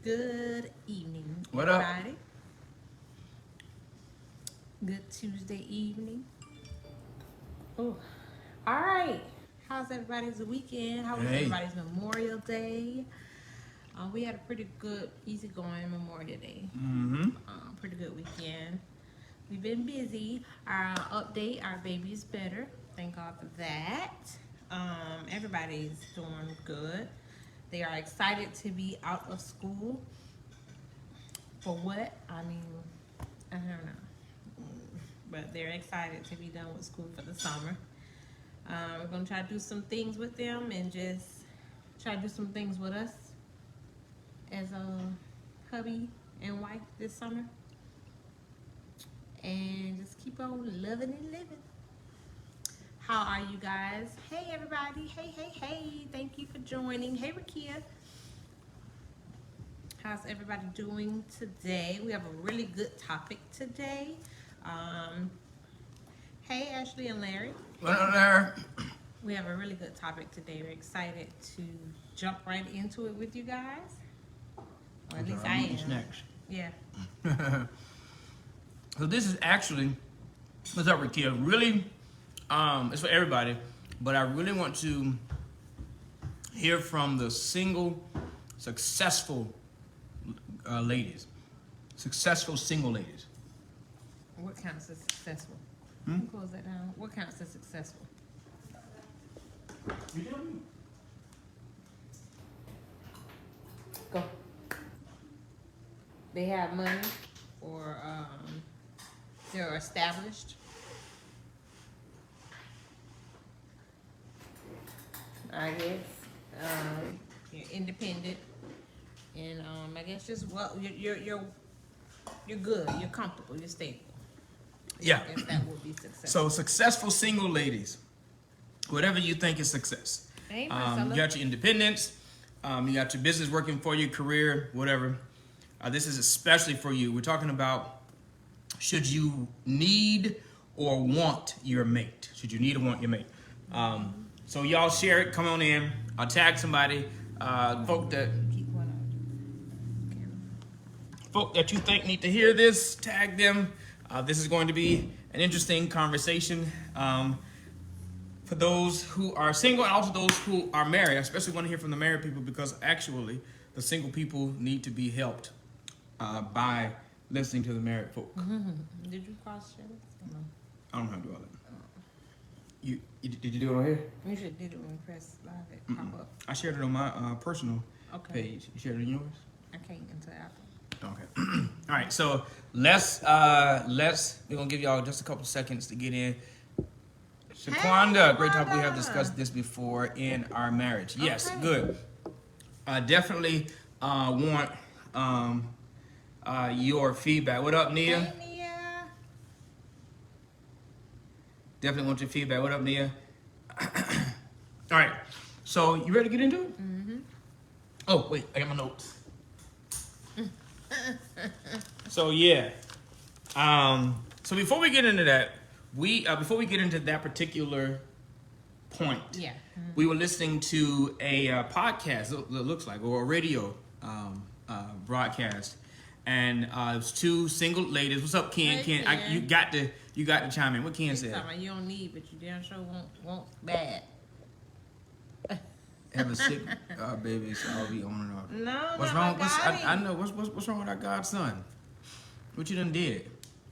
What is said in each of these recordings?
Good evening, What up? everybody. Good Tuesday evening. Oh, all right. How's everybody's weekend? How was Hey. everybody's Memorial Day? We had a pretty good, easygoing Memorial Day. Mm-hmm. Pretty good weekend. We've been busy. Our update, our baby is better. Thank God for that. Everybody's doing good. They are excited to be out of school. For what? I mean, I don't know. But they're excited to be done with school for the summer. We're going to try to do some things with them and just try to do some things with us as a hubby and wife this summer. And just keep on loving and living. How are you guys? Hey, everybody. Hey. Thank you for joining. Hey, Marquita. How's everybody doing today? We have a really good topic today. Hey, Ashley and Larry. What up there? We have a really good topic today. We're excited to jump right into it with you guys. Or at least I am. Snacks. Yeah. So this is actually, what's up, Rakia? Really, it's for everybody, but I really want to hear from the single, successful ladies, successful single ladies. What counts as successful? Close that down. What counts as successful? Go. They have money, or they're established. I guess you're independent, and I guess just you're good. You're comfortable. You're stable. Yeah. I guess that would be successful. So successful single ladies, whatever you think is success. Hey, You Marcella. got your independence, you got your business working for you, career, whatever. This is especially for you. We're talking about, should you need or want your mate? Should you need or want your mate? So y'all share it. Come on in. I'll tag somebody. Folk that you think need to hear this, tag them. This is going to be an interesting conversation for those who are single and also those who are married. I especially want to hear from the married people, because actually the single people need to be helped by listening to the married folk. Did you cross share this? No. I don't know how to do all that. Did you do it on here? You should did it when press live. It pop up. I shared it on my personal Okay. page. You shared it on yours? I can't until after. Okay. All right. So let's we're gonna give y'all just a couple seconds to get in. Shaquanda, great topic. We have discussed this before in our marriage. Yes, Okay. good. I definitely want your feedback. What up, Nia? Hey, Nia. Definitely want your feedback. What up, Nia? All right. So you ready to get into it? Mm-hmm. Oh, wait. I got my notes. So yeah. So before we get into that, before we get into that particular point, Yeah. we were listening to a podcast. It looks like, or a radio broadcast, and it was two single ladies. What's up, Ken? Hey, Ken, Ken. you got to chime in. What Ken said? You don't need, but you damn sure won't bad. Have a sick baby, so I'll be on and off. No, What's not wrong? my God. I know what's wrong with our godson? What you done did?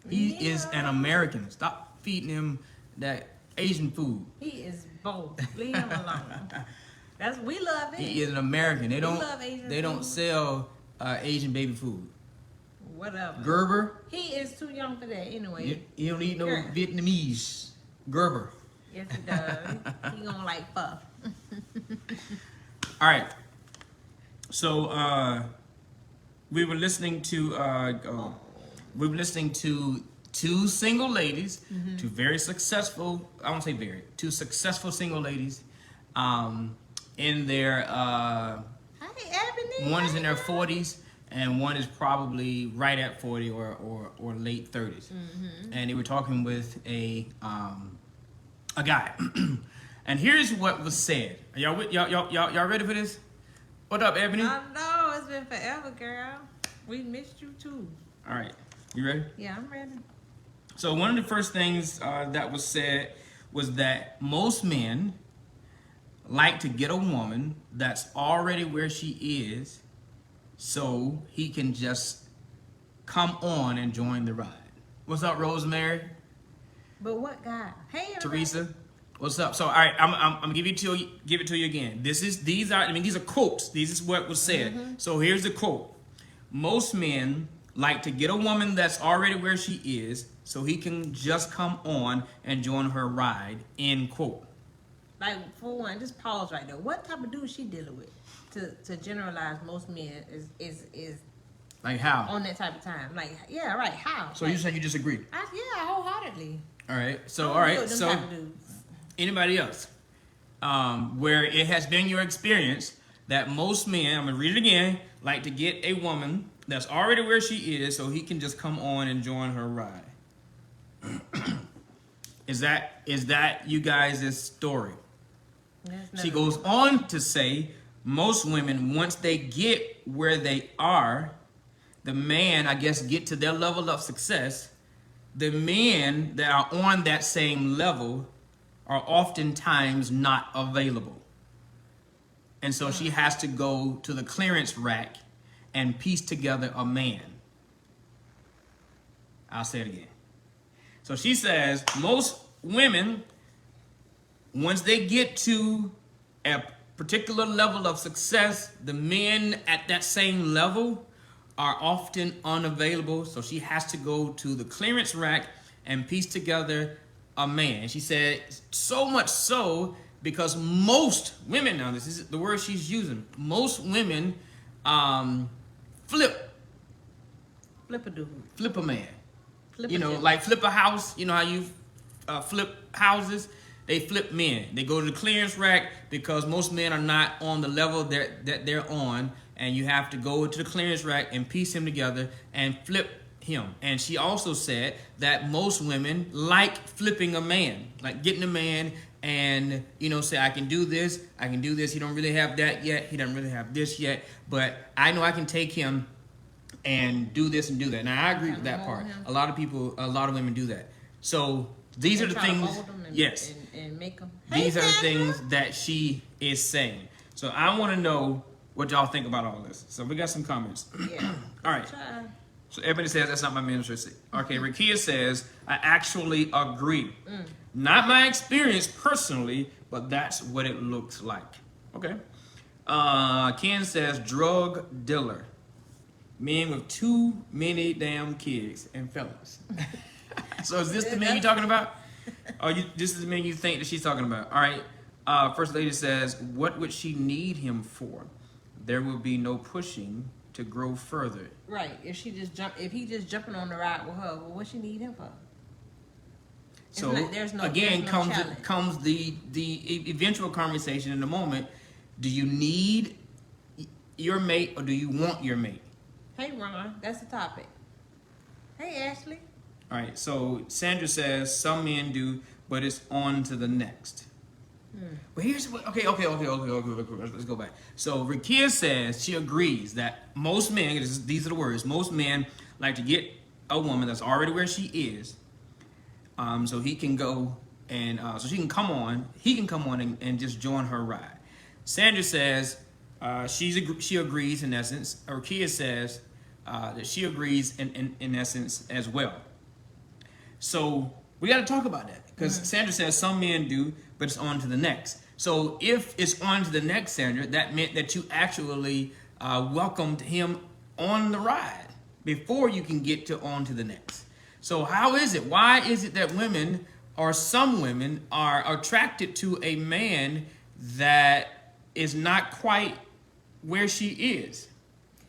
He is Yeah. an American. Stop feeding him that Asian food. He is both. Leave him alone. We love it. He is an American. They love Asian don't food. sell Asian baby food. Whatever. Gerber. He is too young for that anyway. You don't eat no Girl. Vietnamese. Gerber. Yes, he does. He gonna like pho. All right. So we were listening to two single ladies, two very successful. I won't say very. Two successful single ladies. In their Hi, Ebony. one is in their 40s and one is probably right at 40 or late 30s. And they were talking with a guy. And here's what was said. Y'all ready for this? What up, Ebony? I know, it's been forever, girl. We missed you too. All right, you ready? Yeah, I'm ready. So one of the first things that was said was that most men like to get a woman that's already where she is, so he can just come on and join the ride. What's up, Rosemary? But what guy? Hey, everybody. Teresa, what's up? So, all right, I'm gonna give it to you again. These are quotes. This is what was said. Mm-hmm. So here's the quote: most men like to get a woman that's already where she is, so he can just come on and join her ride. End quote. Like, for one, just pause right there. What type of dude she dealing with? To generalize, most men is Like how? on that type of time. Like, yeah, right. How? So like, you said you disagree. Yeah, wholeheartedly. All right. So I all don't deal right. with them So type of dudes. anybody else, where it has been your experience that most men, I'm gonna read it again, like to get a woman that's already where she is, so he can just come on and join her ride. Is that you guys' story? She goes on to say, most women, once they get where they are, the man, I guess, get to their level of success, the men that are on that same level are oftentimes not available. And so she has to go to the clearance rack and piece together a man. I'll say it again. So she says, most women, once they get to a particular level of success, the men at that same level are often unavailable. So she has to go to the clearance rack and piece together a man. She said, so much so because most women, now this is the word she's using, most women flip Flip a dude. a man. Flip You a know, dude. like flip a house. You know how you flip houses? They flip men. They go to the clearance rack because most men are not on the level that they're on, and you have to go to the clearance rack and piece him together and flip him. And she also said that most women like flipping a man, like getting a man and, you know, say, I can do this, he don't really have that yet, he doesn't really have this yet, but I know I can take him and do this and do that. Now I agree with that part. A lot of women do that. So these are the things, yes, and make them. these are the things that she is saying. So I want to know what y'all think about all this. So we got some comments. Yeah. All right. So everybody says that's not my ministry. Okay, Rakia says, I actually agree. Not my experience personally, but that's what it looks like. Okay. Ken says, drug dealer. Men with too many damn kids and fellas. So is this the man you're talking about? Or this is the man you think that she's talking about? All right. First Lady says, what would she need him for? There will be no pushing to grow further. Right. If he just jumping on the ride with her, well, what she need him for? So there's no comes the eventual conversation in the moment. Do you need your mate or do you want your mate? Hey Ron, that's the topic. Hey Ashley. All right. So Sandra says some men do, but it's on to the next. But here's what. Okay. Let's go back. So Rakia says she agrees that most men. These are the words. Most men like to get a woman that's already where she is. So he can go and so she can come on. He can come on and just join her ride. Sandra says she agrees in essence. Rakia says that she agrees in essence as well. So we got to talk about that because Sandra says some men do, but it's on to the next. So if it's on to the next, Sandra, that meant that you actually welcomed him on the ride before you can get to on to the next. So how is it? Why is it that women or some women are attracted to a man that is not quite where she is?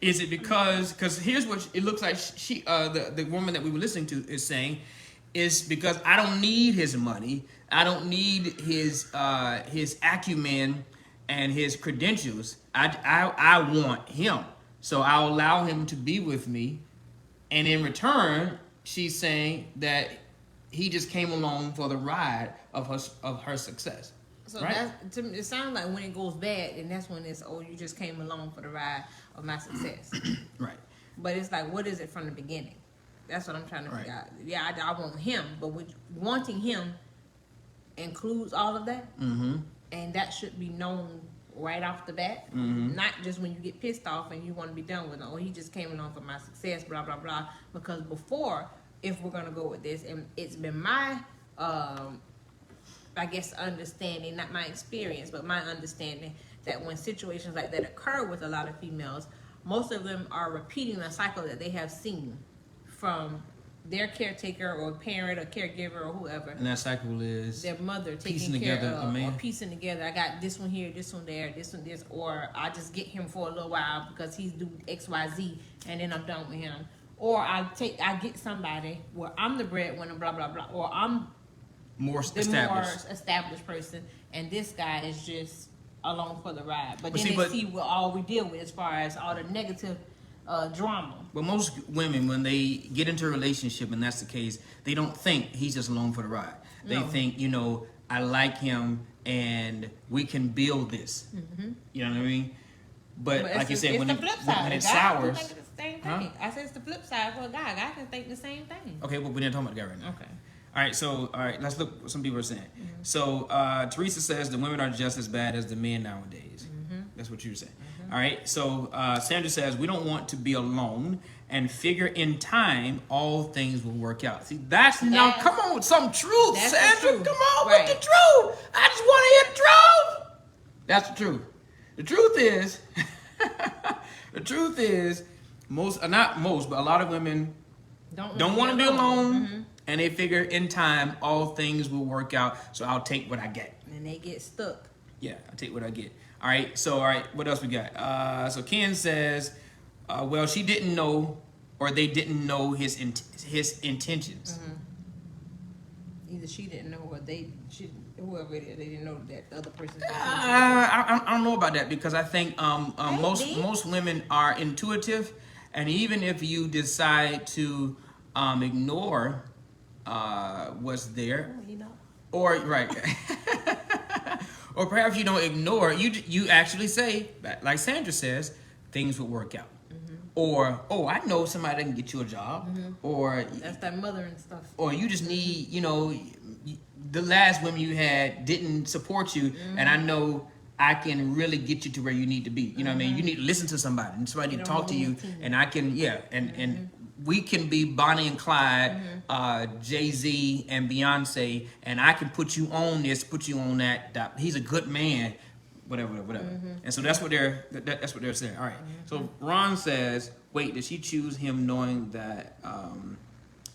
Is it because here's what it looks like she the woman that we were listening to is saying is because I don't need his money. I don't need his acumen and his credentials. I want him. So I'll allow him to be with me. And in return, she's saying that he just came along for the ride of her success. So right? that to me, it sounds like when it goes bad, and that's when it's you just came along for the ride of my success. Right. But it's like, what is it from the beginning? That's what I'm trying to figure out. Yeah, I want him, but wanting him includes all of that, and that should be known right off the bat, not just when you get pissed off and you want to be done with it. Oh, he just came along for my success, blah blah blah. Because before, if we're gonna go with this, and it's been my I guess understanding, not my experience, but my understanding that when situations like that occur with a lot of females, most of them are repeating a cycle that they have seen from their caretaker or parent or caregiver or whoever. And that cycle is their mother piecing taking care together a of man. or piecing together. I got this one here, this one there, this one this, or I just get him for a little while because he's do XYZ and then I'm done with him. Or I get somebody where I'm the breadwinner, blah blah blah, or I'm more the established. more established person, and this guy is just along for the ride. But then see, they see what all we deal with as far as all the negative drama. But most women, when they get into a relationship, and that's the case, they don't think he's just along for the ride. They think, I like him, and we can build this. You know what I mean? But like you said, when it sours, think the same thing. I said it's the flip side for a guy. A guy can think the same thing. Okay, well, we're not talking about the guy right now. Okay. All right, let's look what some people are saying. So Teresa says the women are just as bad as the men nowadays. That's what you're saying. All right, so Sandra says we don't want to be alone and figure in time all things will work out. See, now come on with some truth, Sandra. Come on with the truth. I just want to hear the truth. That's the truth. The truth is, not most, but a lot of women don't want to be alone. And they figure in time, all things will work out. So I'll take what I get. And they get stuck. Yeah, I'll take what I get. All right, what else we got? So Ken says, well, she didn't know, or they didn't know his intentions. Either she didn't know, or whoever it is, they didn't know that the other person's intentions. I don't know about that, because I think most women are intuitive. And even if you decide to ignore what's there, or or perhaps you don't ignore, you actually say, like Sandra says, things will work out. Or, I know somebody that can get you a job. Or that's that mother and stuff. Or you just need, the last women you had didn't support you, and I know I can really get you to where you need to be. You know what I mean? You need to listen to somebody, and somebody need to talk to you, and I can, and we can be Bonnie and Clyde, Jay-Z and Beyonce, and I can put you on this, put you on that. He's a good man, whatever. And so that's what they're saying. All right. So Ron says, wait, did she choose him knowing that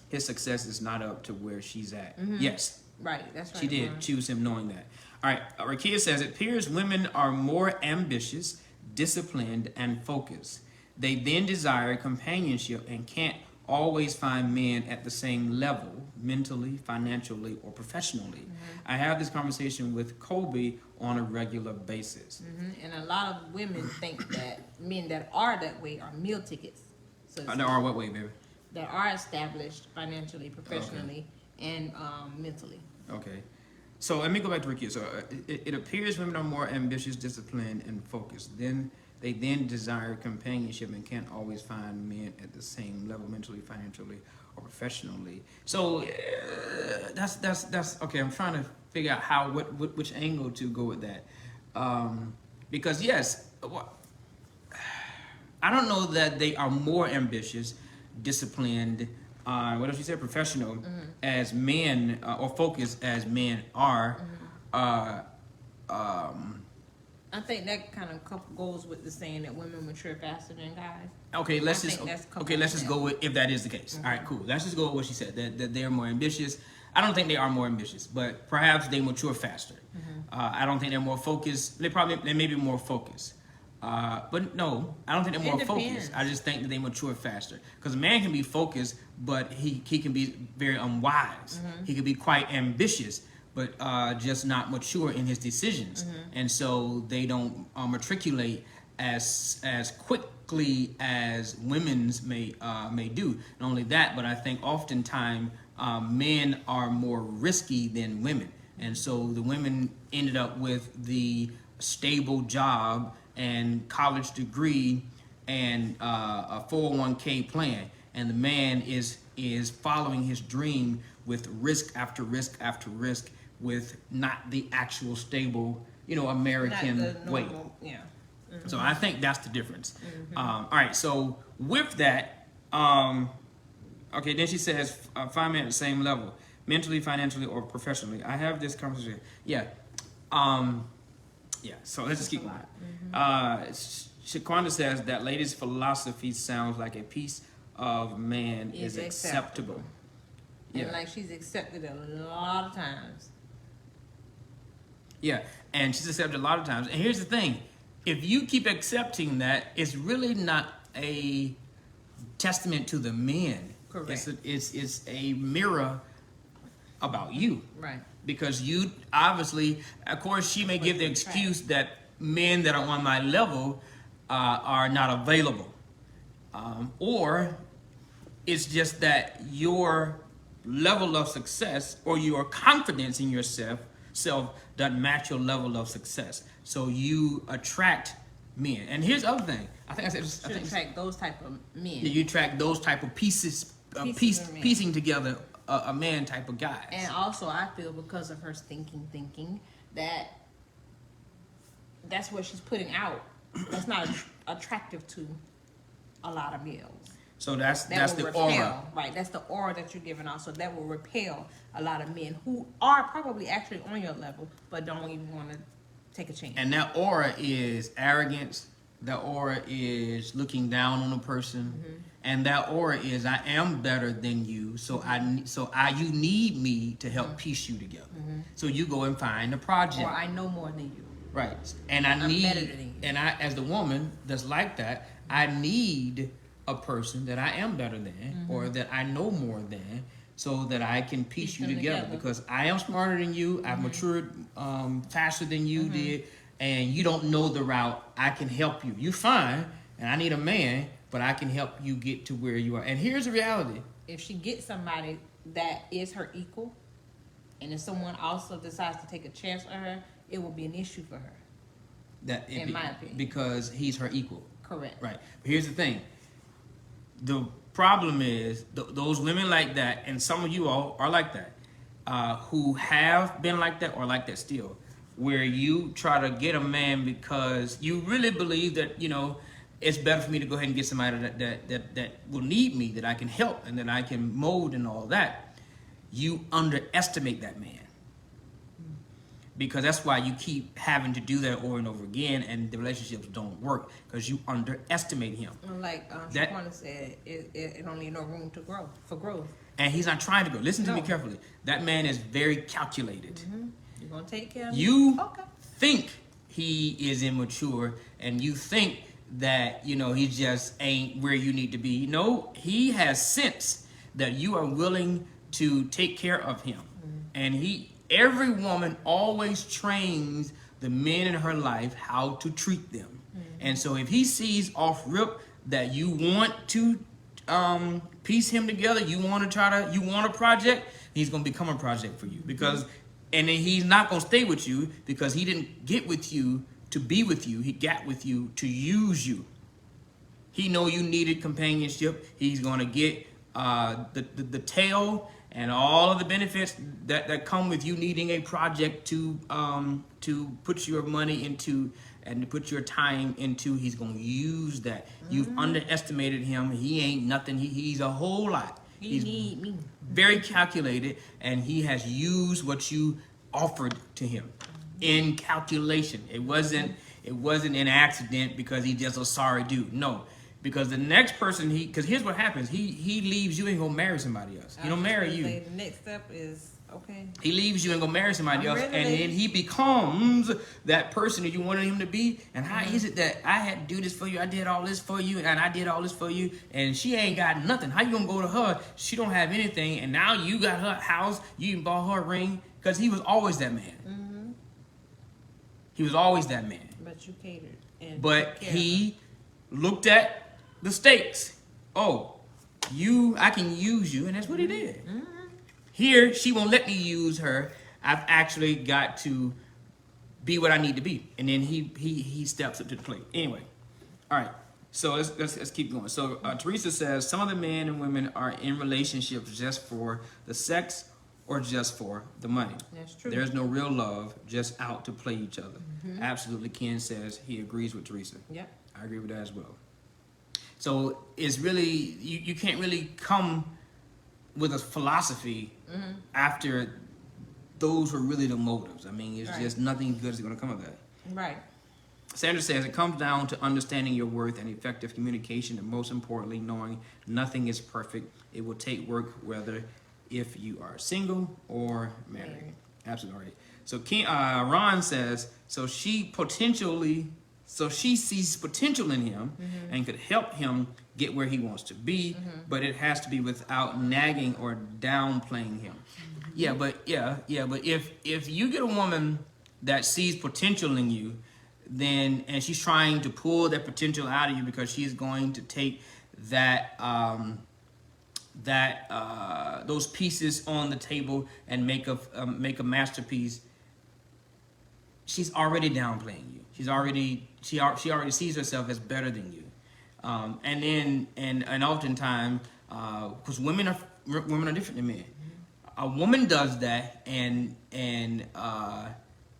his success is not up to where she's at? Yes. Right. That's right. She did choose him knowing that. All right. Marquita says, it appears women are more ambitious, disciplined, and focused. They then desire companionship and can't always find men at the same level, mentally, financially, or professionally. I have this conversation with Colby on a regular basis. And a lot of women think that men that are that way are meal tickets. So They are what way, baby? that are established financially, professionally, and mentally. Okay. So let me go back to Ricky. So it appears women are more ambitious, disciplined, and focused. They then desire companionship and can't always find men at the same level, mentally, financially, or professionally. So that's okay. I'm trying to figure out which angle to go with that, because yes, I don't know that they are more ambitious, disciplined. What else you said? Professional, as men, or focused as men are. I think that kind of goes with the saying that women mature faster than guys. Okay, let's just go with if that is the case. All right, cool. Let's just go with what she said, that they're more ambitious. I don't think they are more ambitious, but perhaps they mature faster. I don't think they're more focused. They may be more focused. But no, I don't think they're more focused. I just think that they mature faster. Because a man can be focused, but he can be very unwise. He can be quite ambitious, but just not mature in his decisions. And so they don't matriculate as quickly as women's may do. Not only that, but I think oftentimes men are more risky than women. And so the women ended up with the stable job and college degree and a 401k plan, and the man is following his dream with risk after risk after risk, with not the actual stable, American Not the way. normal, yeah. Mm-hmm. So I think that's the difference. Mm-hmm. All right, so with that, okay, then she says, find me at the same level, mentally, financially, or professionally. I have this conversation. Yeah. So let's just keep going. Shaquanda says that lady's philosophy sounds like a piece of man is acceptable. And like she's accepted it a lot of times. Yeah, and she's accepted a lot of times. And here's the thing. If you keep accepting that, it's really not a testament to the men. Correct. It's a mirror about you. Right. Because you obviously, of course, she may give the excuse that men that are on my level are not available. Or it's just that your level of success or your confidence in yourself doesn't match your level of success. So you attract men. And here's the other thing. I think attract those type of men. You attract those type of piecing together a man type of guys. And also, I feel because of her thinking that's what she's putting out. That's not attractive to a lot of males. So that's the repel, aura. Right, that's the aura that you're giving off. So that will repel a lot of men who are probably actually on your level, but don't even want to take a chance. And that aura is arrogance. That aura is looking down on a person. Mm-hmm. And that aura is, I am better than you, so you need me to help piece you together. Mm-hmm. So you go and find a project. Or I know more than you. Right. And I'm better than you. And I, as the woman that's like that, I need a person that I am better than, mm-hmm. or that I know more than, so that I can piece you together. Because I am smarter than you, I've matured faster than you did, and you don't know the route. I can help you. You're fine, and I need a man, but I can help you get to where you are. And here's the reality. If she gets somebody that is her equal, and if someone also decides to take a chance on her, it will be an issue for her. In my opinion. Because he's her equal. Correct. Right. But here's the thing. The problem is those women like that, and some of you all are like that, who have been like that or like that still, where you try to get a man because you really believe that, it's better for me to go ahead and get somebody that will need me, that I can help and that I can mold and all that. You underestimate that man. Because that's why you keep having to do that over and over again, and the relationships don't work because you underestimate him. Like Shaquanda said, it don't leave no room for growth. And he's not trying to grow. Listen to me carefully. That man is very calculated. Mm-hmm. You're gonna take care of him? You think he is immature, and you think that he just ain't where you need to be. No, he has sense that you are willing to take care of him, and every woman always trains the men in her life how to treat them. And so if he sees off rip that you want to piece him together, you want a project, he's going to become a project for you. And then he's not going to stay with you because he didn't get with you to be with you. He got with you to use you. He know you needed companionship. He's going to get the tail and all of the benefits that come with you needing a project to put your money into and to put your time into. He's going to use that. You've underestimated him. He ain't nothing. He's a whole lot. He's very calculated, and he has used what you offered to him in calculation. It wasn't an accident because he's just a sorry dude. No. Because the next person because here's what happens. He leaves you and go marry somebody else. He don't marry you. The next step is, okay. He leaves you and go marry somebody else. And then he becomes that person that you wanted him to be. And how is it that I had to do this for you? I did all this for you. And I did all this for you. And she ain't got nothing. How you gonna go to her? She don't have anything. And now you got her house. You even bought her a ring. Because he was always that man. Mm-hmm. He was always that man. But you catered. But he looked at the stakes. Oh, I can use you, and that's what he did. Mm-hmm. Here, she won't let me use her. I've actually got to be what I need to be, and then he steps up to the plate. Anyway, all right. So let's keep going. So Teresa says some of the men and women are in relationships just for the sex or just for the money. That's true. There's no real love, just out to play each other. Absolutely. Ken says he agrees with Teresa. Yep. I agree with that as well. So it's really you can't really come with a philosophy after those were really the motives. I mean, it's just nothing good is going to come of that. Right. Sandra says it comes down to understanding your worth and effective communication, and most importantly, knowing nothing is perfect. It will take work, whether if you are single or married. Absolutely right. So Ron says so she sees potential in him and could help him get where he wants to be, but it has to be without nagging or downplaying him. Yeah, but if you get a woman that sees potential in you, and she's trying to pull that potential out of you because she's going to take those pieces on the table and make a masterpiece, she's already downplaying you. She already sees herself as better than you, and oftentimes, because women are different than men. A woman does that, and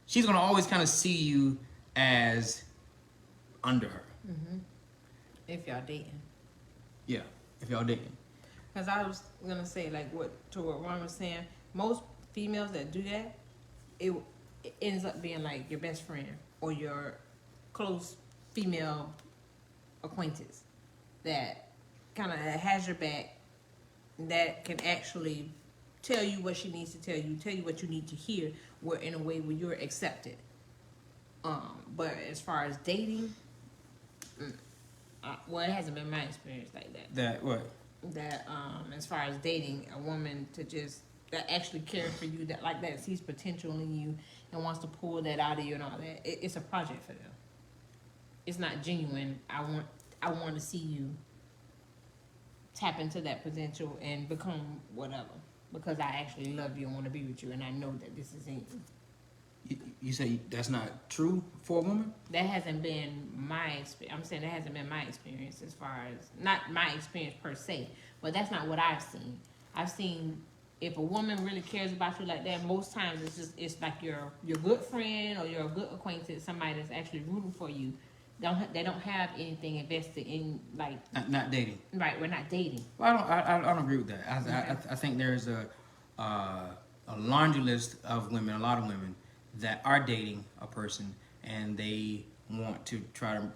she's gonna always kind of see you as under her. If y'all dating. Yeah, if y'all dating. Because I was gonna say, like what Ron was saying, most females that do that, it ends up being like your best friend or your close female acquaintance that kind of has your back, that can actually tell you what she needs to tell you what you need to hear, where in a way where you're accepted. But as far as dating, well, it hasn't been my experience like that. That what? That as far as dating a woman that actually cares for you, that like that sees potential in you and wants to pull that out of you and all that, it's a project for them. It's not genuine. I want to see you tap into that potential and become whatever, because I actually love you and want to be with you, and I know that this is in you. You say that's not true for a woman? That hasn't been my experience. I'm saying that hasn't been my experience, as far as, not my experience per se, but that's not what I've seen. I've seen if a woman really cares about you like that, most times it's like your good friend or your good acquaintance, somebody that's actually rooting for you. They don't have anything invested in, like Not dating. Right, we're not dating. Well, I don't agree with that. I think there's a laundry list of women, a lot of women that are dating a person and they want to try to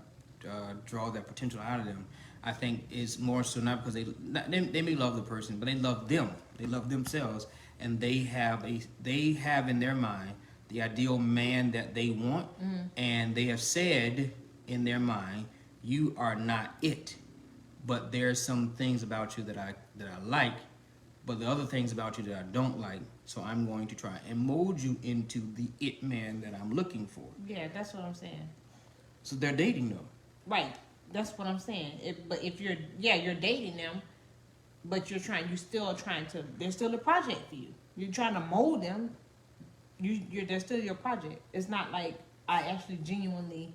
draw that potential out of them. I think it's more so not because they may love the person, but they love them. They love themselves, and they have in their mind the ideal man that they want, and they have said in their mind, you are not it, but there's some things about you that I like, but the other things about you that I don't like, so I'm going to try and mold you into the it man that I'm looking for. Yeah, that's what I'm saying. So they're dating though. Right, that's what I'm saying. But if you're dating them, but they're still a project for you. You're trying to mold them. They're still your project. It's not like I actually genuinely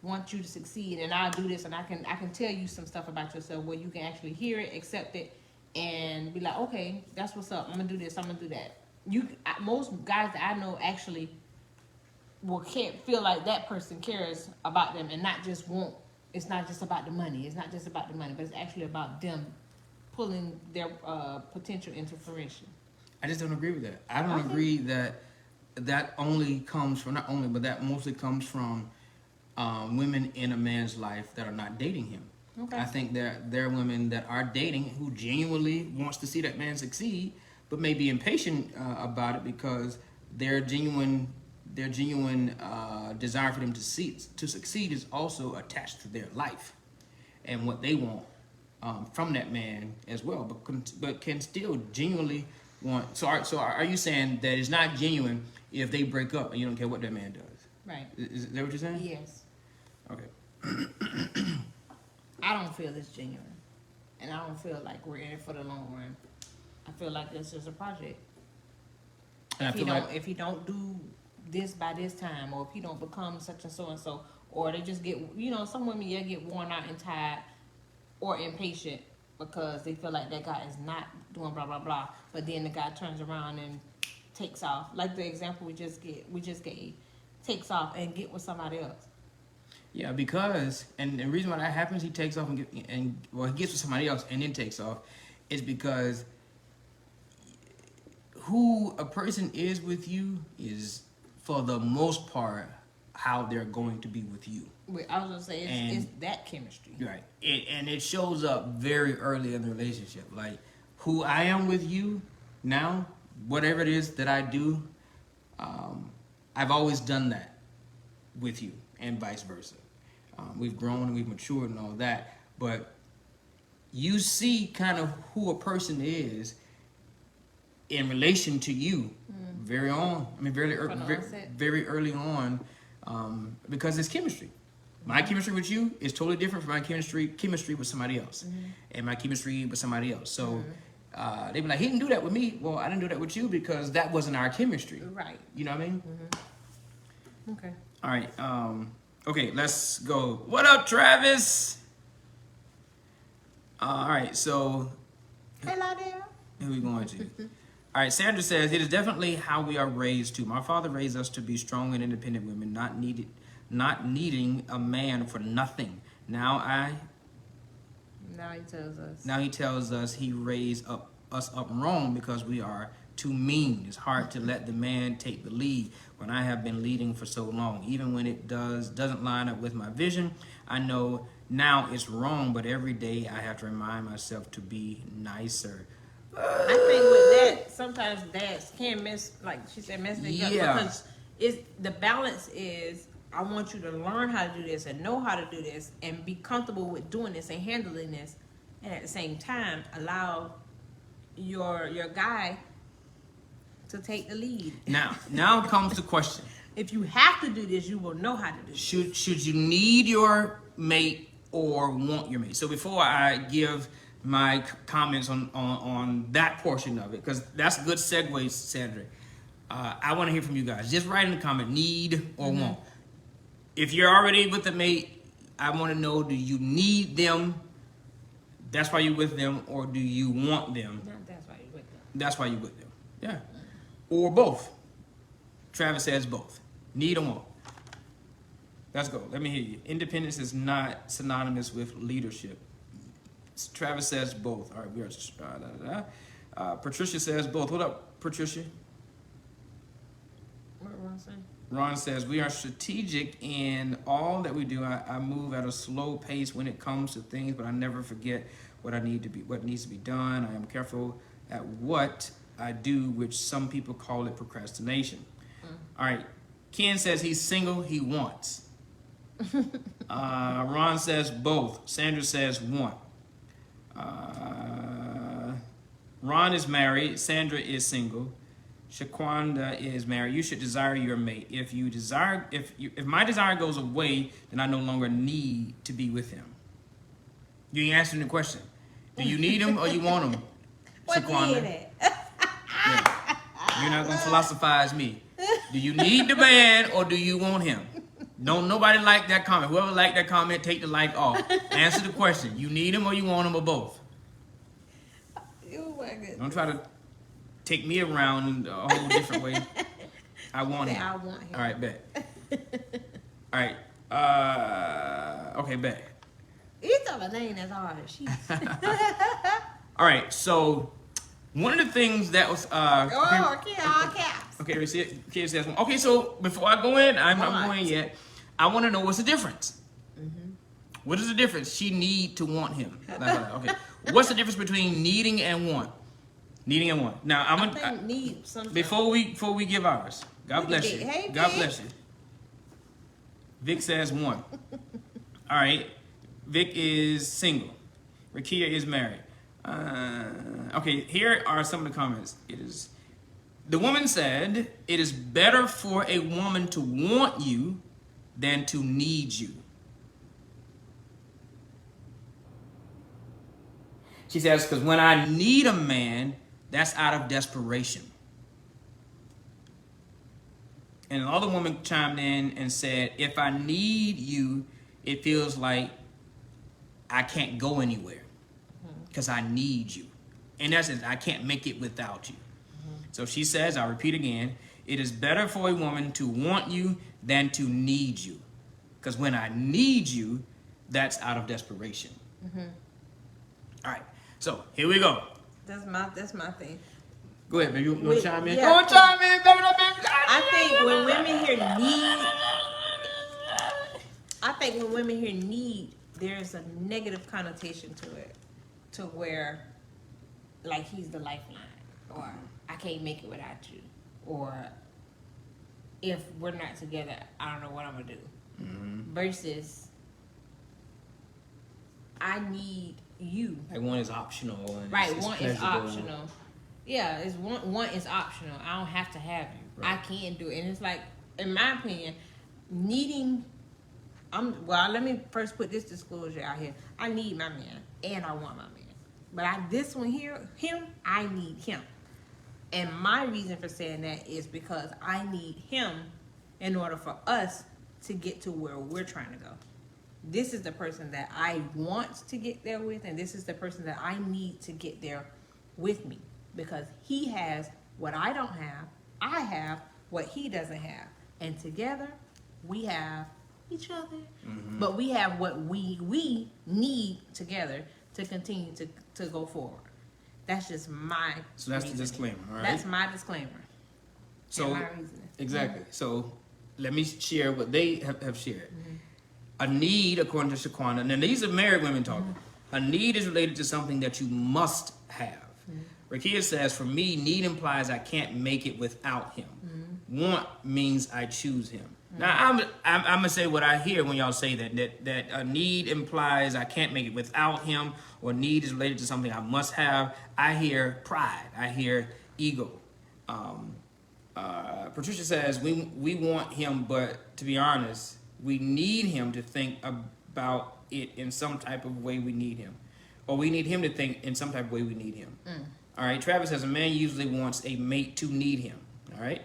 want you to succeed, and I'll do this, and I can tell you some stuff about yourself where you can actually hear it, accept it, and be like, okay, that's what's up. I'm gonna do this. I'm gonna do that. Most guys that I know actually can't feel like that person cares about them, and not just want. It's not just about the money. It's not just about the money, but it's actually about them pulling their potential into fruition. I just don't agree with that. I don't agree that only comes from, not only, but that mostly comes from women in a man's life that are not dating him. Okay. I think there are women that are dating who genuinely wants to see that man succeed, but may be impatient about it because their genuine desire for them to succeed is also attached to their life and what they want from that man as well, but can still genuinely want. So are you saying that it's not genuine if they break up and you don't care what that man does? Right. Is that what you're saying? Yes. Okay. I don't feel it's genuine, and I don't feel like we're in it for the long run. I feel like this is a project. And I feel like if he don't do this by this time, or if he don't become such and so, or they just get, some women get worn out and tired or impatient because they feel like that guy is not doing blah blah blah, but then the guy turns around and takes off, like the example we just gave, takes off and get with somebody else. Yeah, because and the reason why that happens, he takes off he gets with somebody else and then takes off, is because who a person is with you is, for the most part, how they're going to be with you. I was gonna say it's that chemistry, right? And it shows up very early in the relationship. Like who I am with you now, whatever it is that I do, I've always done that with you, and vice versa. We've grown and we've matured and all that, but you see kind of who a person is in relation to you very early on, because it's chemistry. My chemistry with you is totally different from my chemistry with somebody else, and my chemistry with somebody else. So they be like, he didn't do that with me. Well, I didn't do that with you because that wasn't our chemistry. Right. You know what I mean? Okay. All right. Okay, let's go. What up, Travis? All right, so hello there. Who are we going to? All right, Sandra says, it is definitely how we are raised too. My father raised us to be strong and independent women, not needing a man for nothing. Now he tells us he raised us up wrong because we are too mean. It's hard to let the man take the lead when I have been leading for so long. Even when it doesn't line up with my vision, I know now it's wrong, but every day I have to remind myself to be nicer. I think with that, sometimes dads can mess, like she said, mess their gut, because the balance is, I want you to learn how to do this and know how to do this and be comfortable with doing this and handling this, and at the same time allow your guy to take the lead. Now comes the question. If you have to do this, you will know how to do this. Should you need your mate or want your mate? So before I give my comments on that portion of it, because that's a good segue, Sandra, I want to hear from you guys. Just write in the comment, need or want. If you're already with a mate, I want to know, do you need them? That's why you're with them, or do you want them? That's why you're with them. That's why you're with them. Yeah. Or both. Travis says both. Need or want. Let's go. Let me hear you. Independence is not synonymous with leadership. Travis says both. All right, we are. Patricia says both. What up, Patricia? What Ron saying? Ron says, we are strategic in all that we do. I move at a slow pace when it comes to things, but I never forget what needs to be done. I am careful at what I do, which some people call it procrastination. All right. Ken says he's single, he wants. Ron says both. Sandra says want. Ron is married. Sandra is single. Shaquanda is married. You should desire your mate. If my desire goes away, then I no longer need to be with him. You ain't answering the question. Do you need him or you want him? Shaquanda. Yeah. You're not gonna philosophize me. Do you need the man or do you want him? Don't nobody like that comment. Whoever liked that comment, take the like off. Answer the question. You need him or you want him or both? Oh my goodness. Don't try to take me around a whole different way. I want him. I want him. All right, bet. All right. Okay, bet. You thought a name that's hard. All right, so one of the things that was all caps. okay, we see it. Kid says, okay, so before I go in, I'm not going yet. I want to know what's the difference. What is the difference? She need to want him. Okay, what's the difference between needing and want? Needing and want. Now I'm gonna need something. Before we give ours. God bless you. Hey, God bless you. Vic says want. All right, Vic is single. Rakia is married. Okay, here are some of the comments. The woman said, it is better for a woman to want you than to need you. She says, because when I need a man, that's out of desperation. And another woman chimed in and said, if I need you, it feels like I can't go anywhere because I need you. In essence, I can't make it without you. So she says, I'll repeat again, it is better for a woman to want you than to need you. Because when I need you, that's out of desperation. All right, so here we go. That's my thing. Go ahead, baby. You want to chime in? Yeah, Go on, chime in, baby. I think when women hear need, there's a negative connotation to it, to where, like, he's the lifeline, or I can't make it without you, or if we're not together, I don't know what I'm gonna do. Versus, I need you. Like one is optional. And Right, it's one is pleasurable. optional. Yeah, it's one is optional. I don't have to have you. Right. I can do it. And it's like, in my opinion, let me first put this disclosure out here. I need my man and I want my man. But this one here, I need him. And my reason for saying that is because I need him in order for us to get to where we're trying to go. This is the person that I want to get there with, and this is the person that I need to get there with me. Because he has what I don't have, I have what he doesn't have. And together, we have each other. But we have what we need together to continue to go forward. That's just my So that's the reasoning. disclaimer, all right? That's my disclaimer. So, and my reasoning. exactly. So, let me share what they have shared. A need, according to Shaquana, and these are married women talking. A need is related to something that you must have. Marquita says, for me, need implies I can't make it without him. Want means I choose him. Now, I'm gonna say what I hear when y'all say that a need implies I can't make it without him, or need is related to something I must have. I hear pride. I hear ego. Patricia says we want him, but to be honest, we need him to think about it in some type of way we need him, or we need him to think in some type of way we need him. All right. Travis says a man usually wants a mate to need him. All right.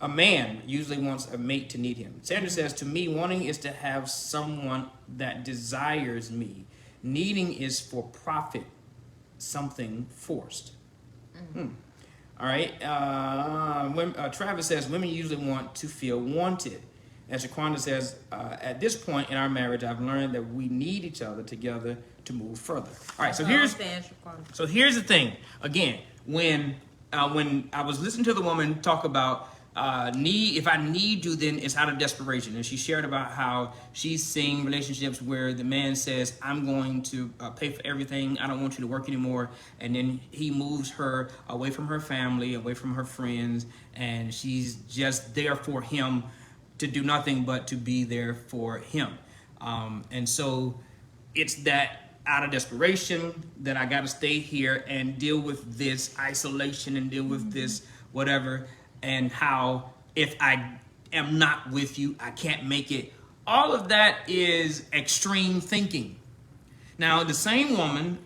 A man usually wants a mate to need him. Sandra says, to me, wanting is to have someone that desires me. Needing is for profit, something forced. All right. Travis says, women usually want to feel wanted. And Shaquanda says, at this point in our marriage, I've learned that we need each other together to move further. All right. So here's the thing. Again, when I was listening to the woman talk about need, if I need you, then it's out of desperation. And she shared about how she's seeing relationships where the man says, I'm going to pay for everything. I don't want you to work anymore. And then he moves her away from her family, away from her friends. And she's just there for him to do nothing but to be there for him. And so it's that out of desperation that I got to stay here and deal with this isolation and deal with this whatever, and how if I am not with you, I can't make it. All of that is extreme thinking. Now, the same woman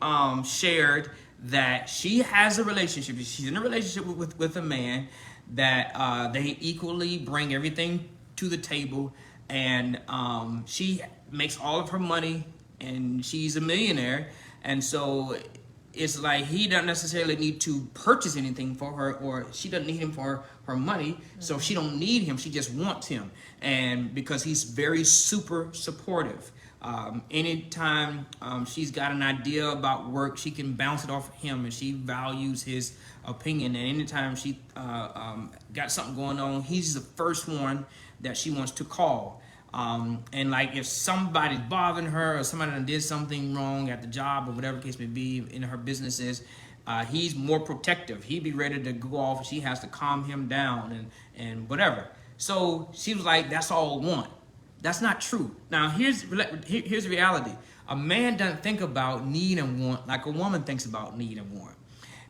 shared that she has a relationship. She's in a relationship with a man that they equally bring everything to the table, and she makes all of her money, and she's a millionaire, and so it's like he doesn't necessarily need to purchase anything for her, or she doesn't need him for her money, so she don't need him, she just wants him. And because he's very super supportive, anytime she's got an idea about work, she can bounce it off of him, and she values his opinion. And anytime she got something going on, he's the first one that she wants to call. And like if somebody's bothering her, or somebody done did something wrong at the job, or whatever the case may be in her businesses, he's more protective. He'd be ready to go off, and she has to calm him down and whatever. So she was like, that's all I want. That's not true. Now here's the reality. A man doesn't think about need and want like a woman thinks about need and want.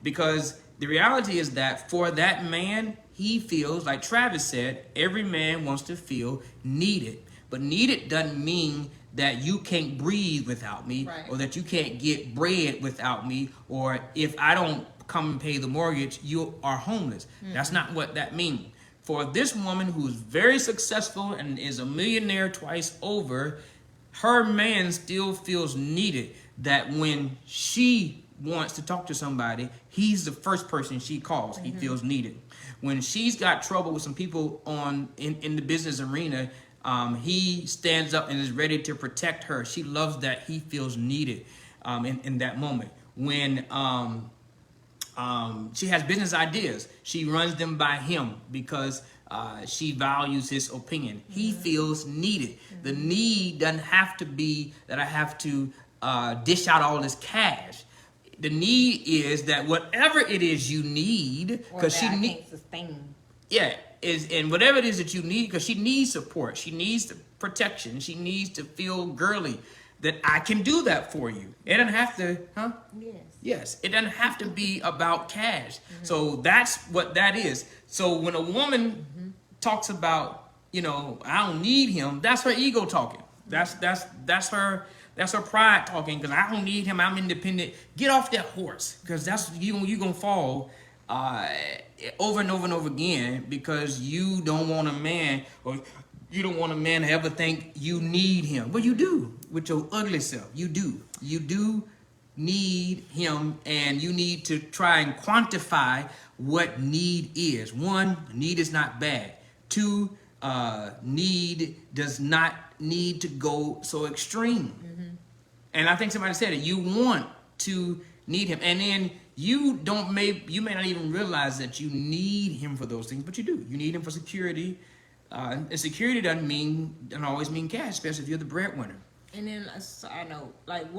Because the reality is that for that man, he feels, like Travis said, every man wants to feel needed. But needed doesn't mean that you can't breathe without me, right, or that you can't get bread without me, or if I don't come and pay the mortgage, you are homeless. That's not what that means. for this woman who's very successful and is a millionaire twice over, her man still feels needed. That when she wants to talk to somebody, he's the first person she calls. He feels needed. When she's got trouble with some people in the business arena, he stands up and is ready to protect her. She loves that he feels needed in that moment. When she has business ideas, she runs them by him because she values his opinion. He feels needed. The need doesn't have to be that I have to dish out all this cash. The need is that whatever it is you need, because she needs sustain. Yeah, and whatever it is that you need, because she needs support, she needs protection, she needs to feel girly. That I can do that for you. It doesn't have to, huh? Yes. Yes, it doesn't have to be about cash. So that's what that is. So when a woman talks about, I don't need him, that's her ego talking. That's her pride talking, because I don't need him, I'm independent. Get off that horse, because that's you're gonna fall over and over and over again, because you don't want a man, or you don't want a man to ever think you need him. But you do, with your ugly self. You do need him, and you need to try and quantify what need is. 1, need is not bad. 2, need does not need to go so extreme. And I think somebody said it. You want to need him, and then you may not even realize that you need him for those things, but you do. You need him for security. And security doesn't always mean cash, especially if you're the breadwinner. And then I know, like,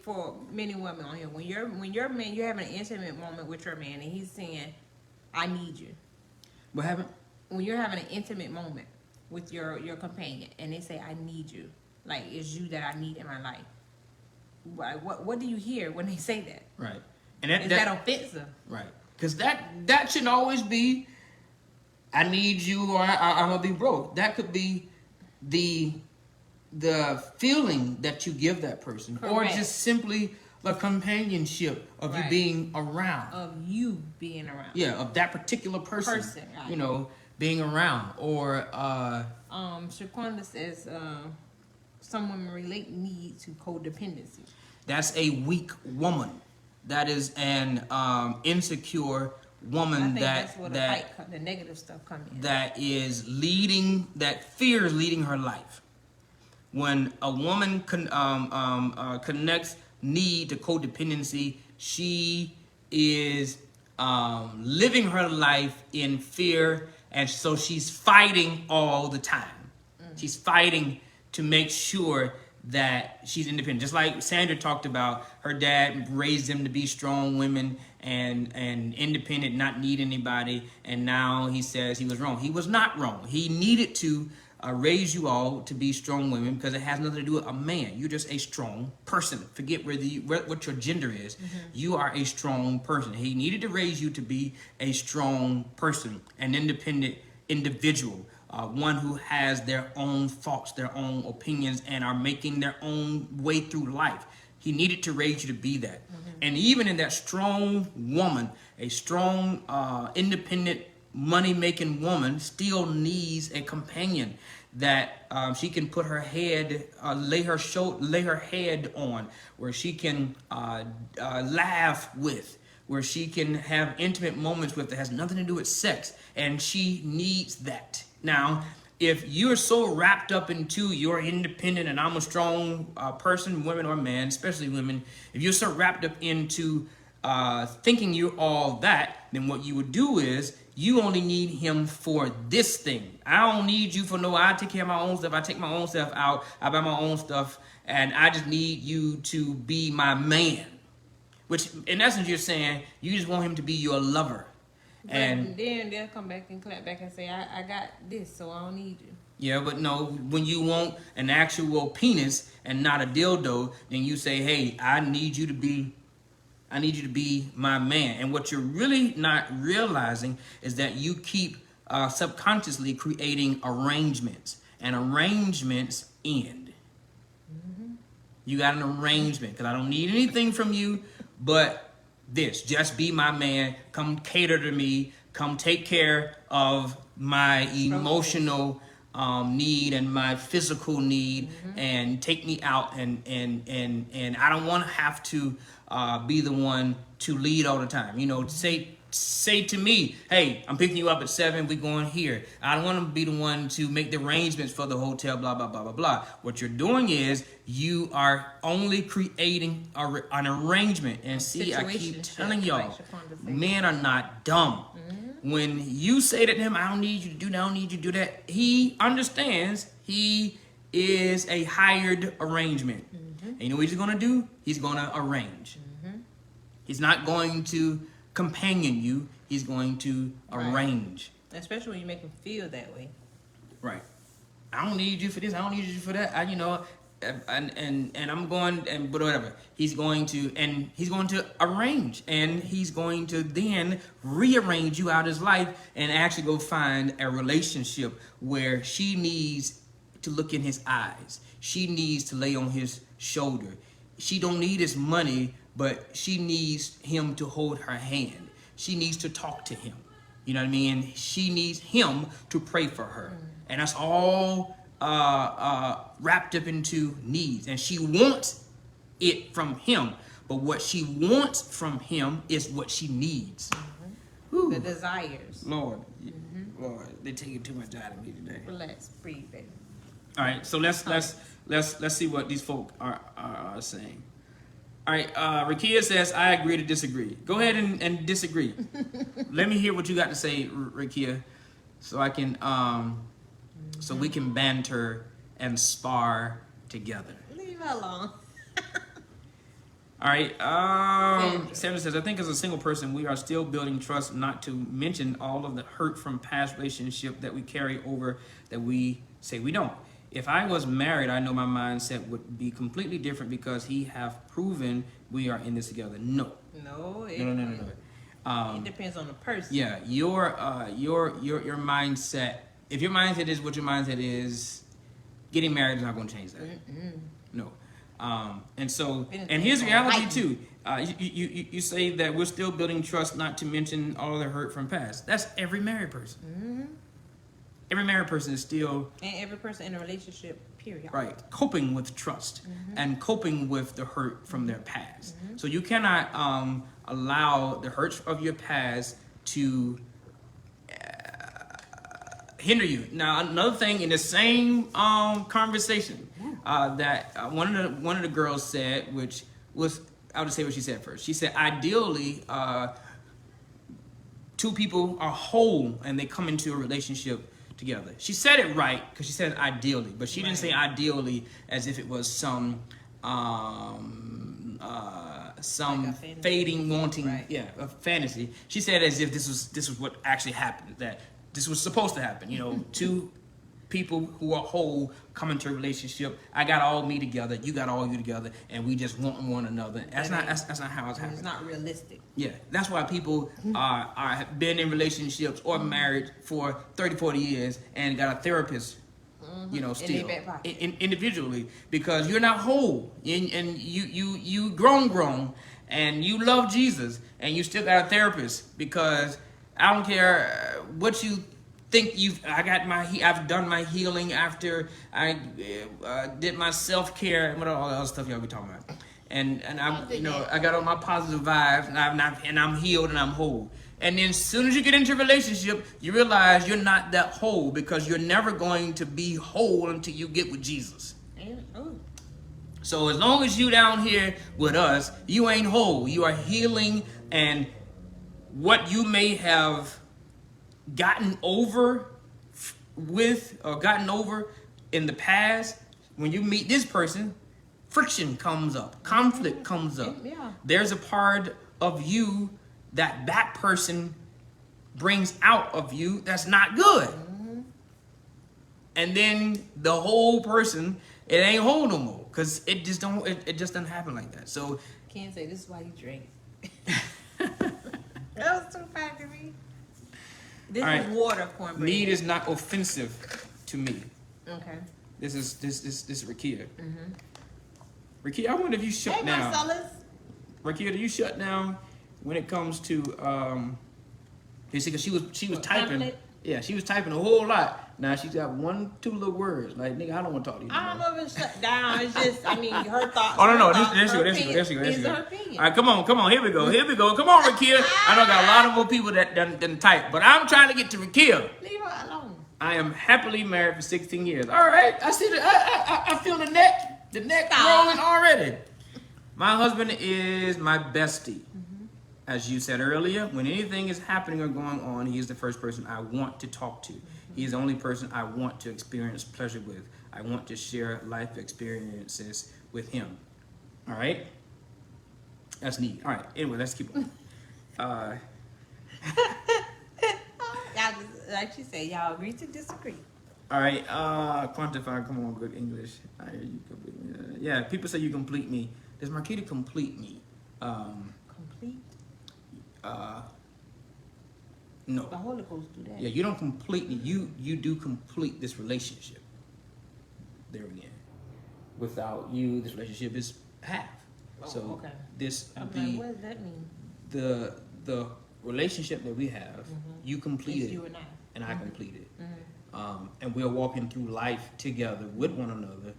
for many women on here, when your man, you're having an intimate moment with your man, and he's saying, "I need you." What happened? When you're having an intimate moment with your companion, and they say, "I need you," like it's you that I need in my life. What do you hear when they say that? Right. And is that offensive? Right. Because that shouldn't always be, I need you, or I'm gonna be broke. That could be the feeling that you give that person. Correct. Or just simply the companionship of you being around. Of you being around. Yeah, of that particular person. Right. Being around. Or Shaquanda says some women relate need to codependency. That's a weak woman. That is an insecure woman that's where the negative stuff comes in. That fear is leading her life. When a woman connects need to codependency, she is living her life in fear, and so she's fighting all the time. She's fighting to make sure that she's independent. Just like Sandra talked about, her dad raised them to be strong women and independent, not need anybody, and now he says he was wrong. He was not wrong. He needed to raise you all to be strong women, because it has nothing to do with a man. You're just a strong person. Forget what your gender is. You are a strong person. He needed to raise you to be a strong person, an independent individual. One who has their own thoughts, their own opinions, and are making their own way through life. He needed to raise you to be that. And even in that strong woman, a strong, independent, money-making woman still needs a companion that she can put her head, lay her head on, where she can laugh with, where she can have intimate moments with that has nothing to do with sex, and she needs that. Now, if you're so wrapped up into you're independent and I'm a strong person, women or men, especially women, if you're so wrapped up into thinking you're all that, then what you would do is you only need him for this thing. I don't need you for I take care of my own stuff. I take my own stuff out. I buy my own stuff. And I just need you to be my man. Which, in essence, you're saying you just want him to be your lover. And then they'll come back and clap back and say, I got this, so I don't need you. Yeah, but no, when you want an actual penis and not a dildo, then you say, hey, I need you to be my man. And what you're really not realizing is that you keep subconsciously creating arrangements, and arrangements end. You got an arrangement, because I don't need anything from you but this. Just be my man. Come cater to me. come take care of my emotional need and my physical need, and take me out, and I don't want to have to be the one to lead all the time. You know, say to me, hey, I'm picking you up at 7, we're going here. I don't want to be the one to make the arrangements for the hotel, blah, blah, blah, blah, blah. What you're doing is you are only creating an arrangement. And see, I keep telling y'all, men are not dumb. When you say to him, I don't need you to do that, I don't need you to do that, he understands he is a hired arrangement. And you know what he's going to do? He's going to arrange. He's not going to companion you, he's going to arrange. Especially when you make him feel that way. Right. I don't need you for this, I don't need you for that. And I'm going, and but whatever. He's going to arrange, and he's going to then rearrange you out his life and actually go find a relationship where she needs to look in his eyes. She needs to lay on his shoulder. She don't need his money, but she needs him to hold her hand. She needs to talk to him. You know what I mean? She needs him to pray for her. And that's all wrapped up into needs. And she wants it from him. But what she wants from him is what she needs. The desires. Lord, Lord, they're taking too much out of me today. Relax, breathe, baby. All right, so let's see what these folk are saying. All right, Rakia says, I agree to disagree. Go ahead and disagree. Let me hear what you got to say, Rakia, so I can, so we can banter and spar together. Leave her alone. All right, Sandra says, I think as a single person, we are still building trust, not to mention all of the hurt from past relationship that we carry over that we say we don't. If I was married, I know my mindset would be completely different because he have proven we are in this together. No. No. No. It depends on the person. Yeah, your mindset. If your mindset is what your mindset is, getting married is not going to change that. No. And so, and here's reality too. You say that we're still building trust, not to mention all the hurt from past. That's every married person. Every married person is still... And every person in a relationship, period. Right. Coping with trust and coping with the hurt from their past. So you cannot allow the hurts of your past to hinder you. Now, another thing in the same conversation that one of the girls said, which was... I'll just say what she said first. She said, ideally, two people are whole and they come into a relationship together. She said it right because she said ideally, but she didn't say ideally as if it was some like fading, wanting, a fantasy. She said as if this was what actually happened, that this was supposed to happen. You know, two people who are whole come into a relationship. I got all me together, you got all you together, and we just want one another. That's not how it's happening. It's not realistic. Yeah, that's why people are been in relationships or married for 30, 40 years and got a therapist, you know, still individually, because you're not whole, and you grown, and you love Jesus, and you still got a therapist, because I don't care what you think I've done my healing after I did my self-care and what all the other stuff y'all be talking about. And I got all my positive vibes, and I'm healed and I'm whole. And then as soon as you get into a relationship, you realize you're not that whole, because you're never going to be whole until you get with Jesus. So as long as you down here with us, you ain't whole. You are healing, and what you may have gotten over in the past, when you meet this person, friction comes up, conflict comes up. There's a part of you that person brings out of you that's not good. And then the whole person, it ain't whole no more, because it just doesn't happen like that. So Can't say this is why you drink. That was too funny to me. This is water, cornbread. Need is not offensive to me. Okay. This is Rakia. Rakia, I wonder if you shut down. Marcellus. Rakia, do you shut down when it comes to You see, because she was What, typing. pamphlet? Yeah, she was typing a whole lot. Now she's got 1, 2 little words. Like, nigga, I don't want to talk to you. I don't know if it's shut down. It's just, I mean, her thoughts. Oh, no. her thoughts, There she her go. opinion is her opinion. All right, come on. Here we go. Come on, Rakia. I know I got a lot of more people that done type, but I'm trying to get to Rakia. Leave her alone. I am happily married for 16 years. All right, I see I feel the neck Stop. rolling already. My husband is my bestie. As you said earlier, when anything is happening or going on, he is the first person I want to talk to. He is the only person I want to experience pleasure with. I want to share life experiences with him. All right? That's neat. All right, anyway, let's keep on. Y'all just, like she said, y'all agree to disagree. All right, quantify, come on, good English. I hear you complete me. Yeah, people say you complete me. Does Marquita complete me? Complete? No. The Holy Ghost do that. Yeah, you don't complete me. You do complete this relationship. There again. Without you, this relationship is half. Oh, So okay. this I'm the like, what does that mean? the relationship that we have, you completed, It's you and I. I completed. And we're walking through life together with one another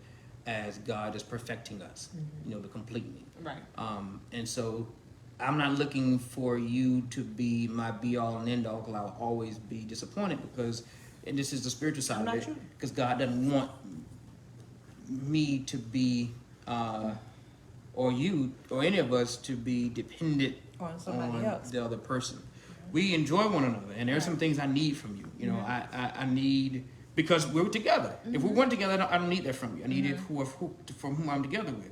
as God is perfecting us, you know, the complete me. Right. And so I'm not looking for you to be my be all and end all, because I'll always be disappointed because, and this is the spiritual side I'm of not it, you. because God doesn't want me to be, or you, or any of us to be dependent On somebody else. the other person. We enjoy one another, and there's some things I need from you. You know, I need, because we're together. If we weren't together, I don't need that from you. I need it from whom I'm together with.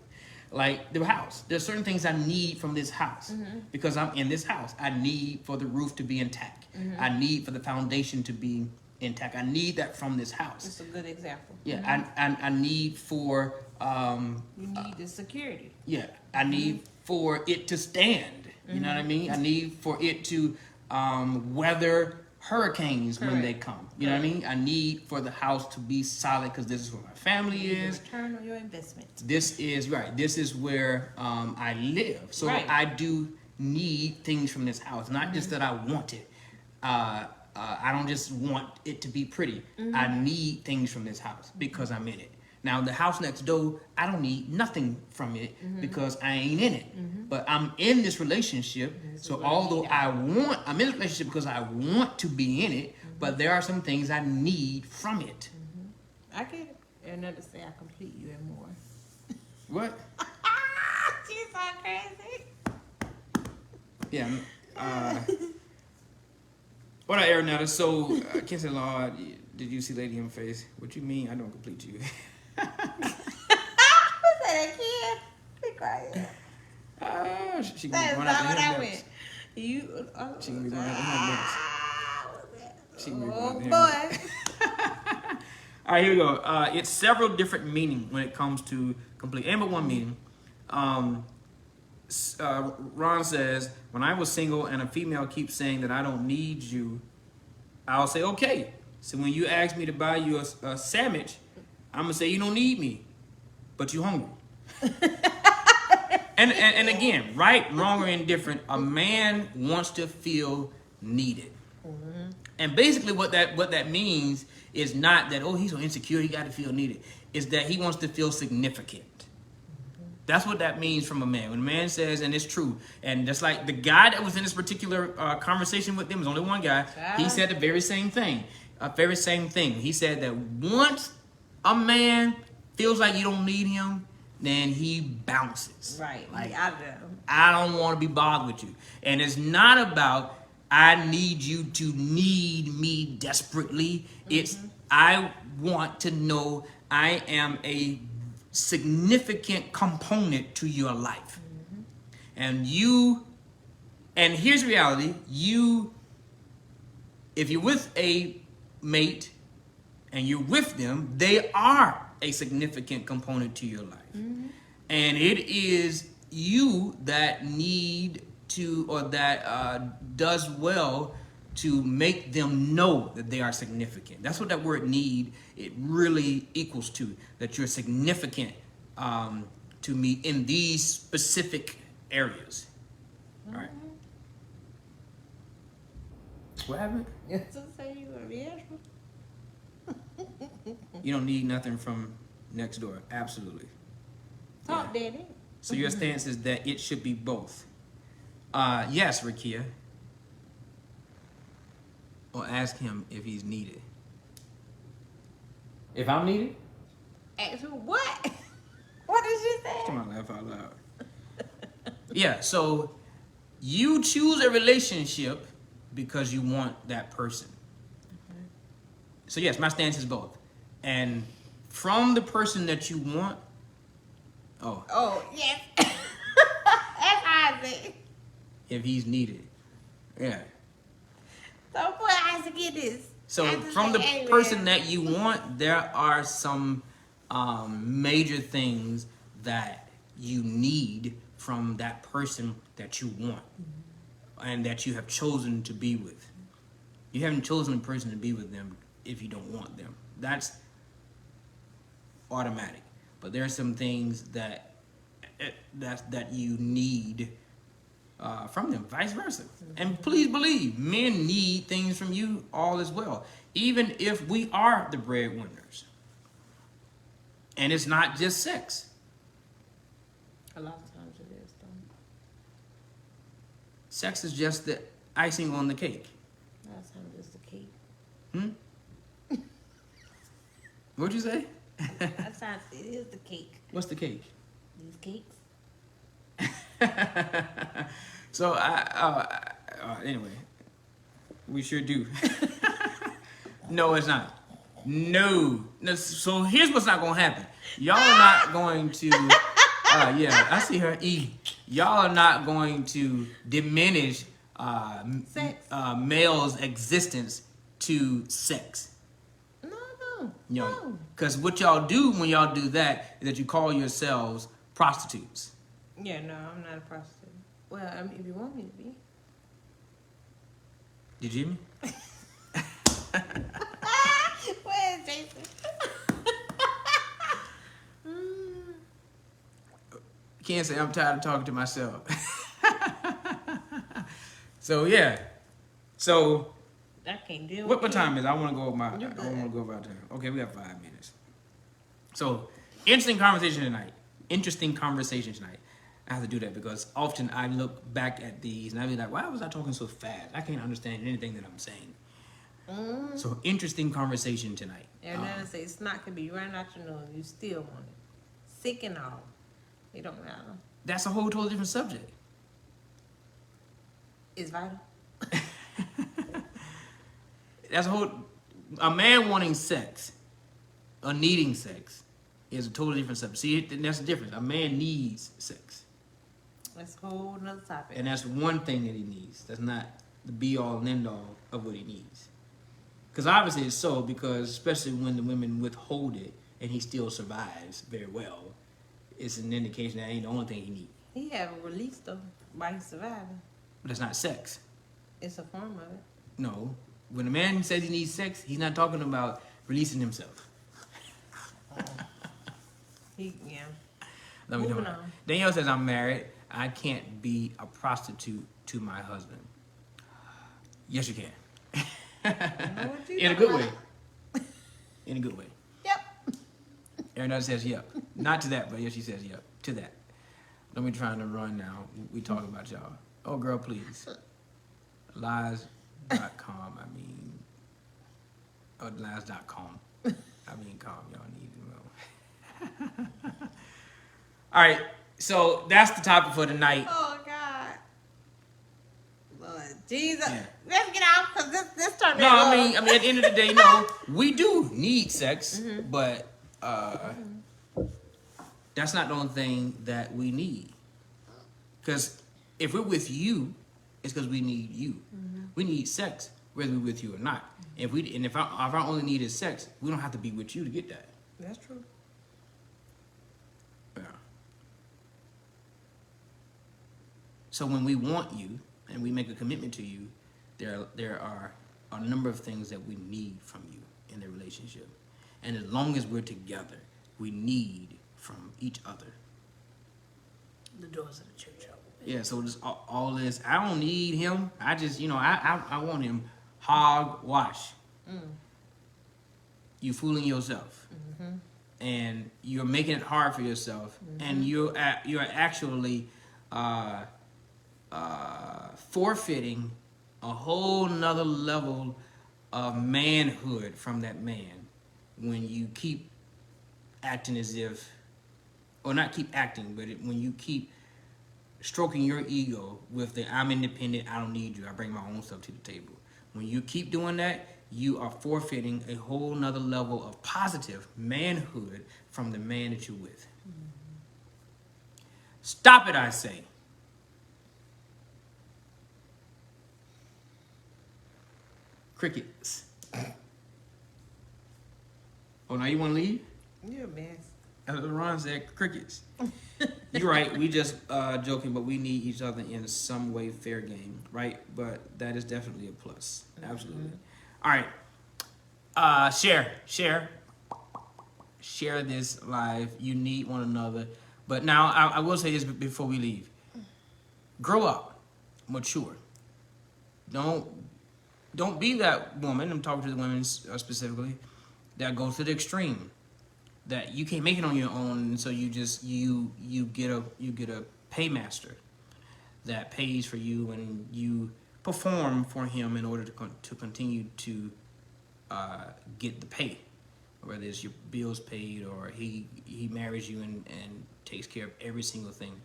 Like the house, there's certain things I need from this house because I'm in this house. I need for the roof to be intact. I need for the foundation to be intact. I need that from this house. It's a good example. Yeah, I need for You need the security. yeah, I need for it to stand. You know what I mean? I need for it to weather hurricanes when they come. You know what I mean? I need for the house to be solid because this is where my family is. Return on your investment. This is right. This is where I live. So Right. I do need things from this house. Not just that I want it. I don't just want it to be pretty. I need things from this house because I'm in it. Now the house next door, I don't need nothing from it because I ain't in it. But I'm in this relationship. So although I'm in this relationship because I want to be in it, but there are some things I need from it. I get it. And another say I complete you and more. What? She's so crazy. Yeah. What up, Aaronetta? So, Kinsey Law, did you see Lady in the face? What you mean I don't complete you? Who said that, kid? Be quiet. She That is going not out what to I him went. next. You. Oh, She gonna be going out to him next. She gonna be oh going boy. to him. All right, here we go. It's several different meanings when it comes to complete. And but one meaning. Ron says, when I was single and a female keeps saying that I don't need you, I'll say, okay. So when you ask me to buy you a sandwich, I'm going to say you don't need me, but you hungry. and again, right, wrong, or indifferent, a man wants to feel needed. And basically what that means is not that, oh, he's so insecure, he got to feel needed. It's that he wants to feel significant. That's what that means from a man. When a man says, and it's true, and just like the guy that was in this particular conversation with them, was only one guy, he said the very same thing. He said that once a man feels like you don't need him, then he bounces. Right. Like, Out of there. I don't want to be bothered with you. And it's not about, I need you to need me desperately. It's, I want to know I am a significant component to your life. And here's the reality, if you're with a mate and you're with them, they are a significant component to your life. And it is you that need to, or that does well to make them know that they are significant. That's what that word need, it really equals to, that you're significant to me in these specific areas. All right. What happened? Just say you gonna be extra. You don't need nothing from next door. Absolutely. Talk, Daddy. So your stance is that it should be both. Yes, Rakia. Or ask him if he's needed. If I'm needed? Ask who what? What did she say? Come on, laugh out loud. Yeah, so you choose a relationship because you want that person. So yes, my stance is both. And from the person that you want, Oh, yes. That's Isaac. if he's needed. Yeah. So boy, Isaac get this. So Isaac from the say, "Hey, person man." that you want, there are some major things that you need from that person that you want and that you have chosen to be with. You haven't chosen a person to be with them if you don't want them. That's automatic. But there are some things that you need from them, vice versa. And please believe, men need things from you all as well, even if we are the breadwinners. And it's not just sex. A lot of times it is, though. Sex is just the icing on the cake. A lot of times it's the cake. What'd you say? A lot of times it is the cake. What's the cake? These cakes. So anyway, we sure do. No, it's not. No. So here's what's not gonna happen. Y'all are not going to. Yeah, I see her. Y'all are not going to diminish Sex. male's existence to sex. No. Because what y'all do when y'all do that is that you call yourselves prostitutes. Yeah, no, I'm not a prostitute. Well, I mean, if you want me to be. Did you hear me? Where's Jason? Can't say I'm tired of talking to myself. So yeah. So I can't deal what with time is it? I want to go over my. I You're good. want to go over our time. Okay, we got 5 minutes. So interesting conversation tonight. I have to do that because often I look back at these and I be like, why was I talking so fast? I can't understand anything that I'm saying. So interesting conversation tonight. And then I say snot can be running out your nose. You still want it. Sick and all. It don't matter. That's a whole totally different subject. It's vital. A man wanting sex or needing sex is a totally different subject. See, that's the difference. A man needs sex. That's a whole nother topic. And that's one thing that he needs. That's not the be all and end all of what he needs. Because obviously it's so, because especially when the women withhold it and he still survives very well, it's an indication that ain't the only thing he needs. He haven't released though while he's surviving. But it's not sex. It's a form of it. No. When a man says he needs sex, he's not talking about releasing himself. Yeah. Let me know. Moving on. Danielle says, I'm married. I can't be a prostitute to my husband. Yes, you can. In a good way. In a good way. Yep. Aaron says, yep. Not to that, but yes, she says, yep. To that. Don't be trying to run now. We talk about y'all. Oh, girl, please. Lies.com, or lies.com. Com, y'all need to know. All right, so that's the topic for tonight. Oh God. Lord Jesus. Yeah. Let's get out because this turned No, I mean, at the end of the day, no, we do need sex, but that's not the only thing that we need. Because if we're with you, it's because we need you. We need sex, whether we're with you or not. If our only need is sex, we don't have to be with you to get that. That's true. Yeah. So when we want you and we make a commitment to you, there are a number of things that we need from you in the relationship. And as long as we're together, we need from each other. The doors of the church are open. Yeah, so just all this, I don't need him. I just, I want him Hogwash. You fooling yourself, and you're making it hard for yourself, and you're actually forfeiting a whole nother level of manhood from that man when you keep acting as if, or not keep acting, but when you keep stroking your ego with the I'm independent, I don't need you, I bring my own stuff to the table. When you keep doing that, you are forfeiting a whole nother level of positive manhood from the man that you're with. Stop it, I say. Crickets. Oh, now you want to leave? You're a mess. As Ron said, crickets. You're right. We just joking, but we need each other in some way, fair game, right? But that is definitely a plus. Absolutely. All right. Share this live. You need one another. But now I will say this before we leave. Grow up, mature. Don't be that woman. I'm talking to the women specifically that goes to the extreme. That you can't make it on your own, and so you just you get a paymaster that pays for you, and you perform for him in order to continue to get the pay, whether it's your bills paid or he marries you and takes care of every single thing,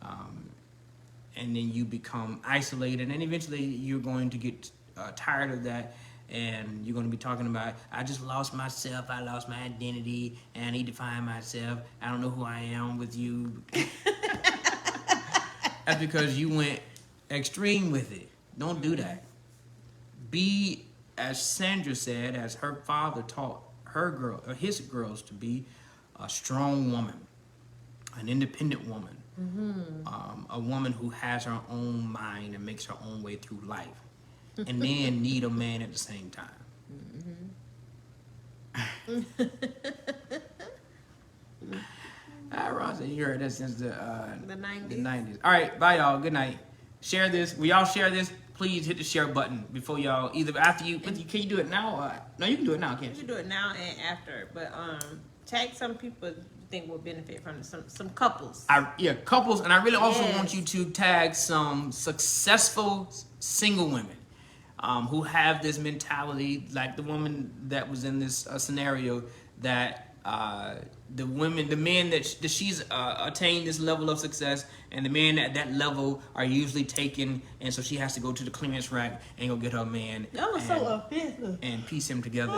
and then you become isolated, and eventually you're going to get tired of that. And you're going to be talking about, I just lost myself, I lost my identity, and I need to find myself. I don't know who I am with you. That's because you went extreme with it. Don't do that. Be, as Sandra said, as her father taught his girls to be, a strong woman, an independent woman, a woman who has her own mind and makes her own way through life. And then need a man at the same time. Ron said you heard that since the 90s. The 90s. All right, bye y'all. Good night. Share this. Will y'all share this? Please hit the share button before y'all either after you. Can you do it now? Or, no, you can do it now, can't You you? can do it now and after, but tag some people you think will benefit from it. Some couples. Couples, and I really also Yes. want you to tag some successful single women. Who have this mentality, like the woman that was in this scenario, that the men that she's attained this level of success, and the men at that level are usually taken, and so she has to go to the clearance rack and go get her man. That was so offensive. And piece him together.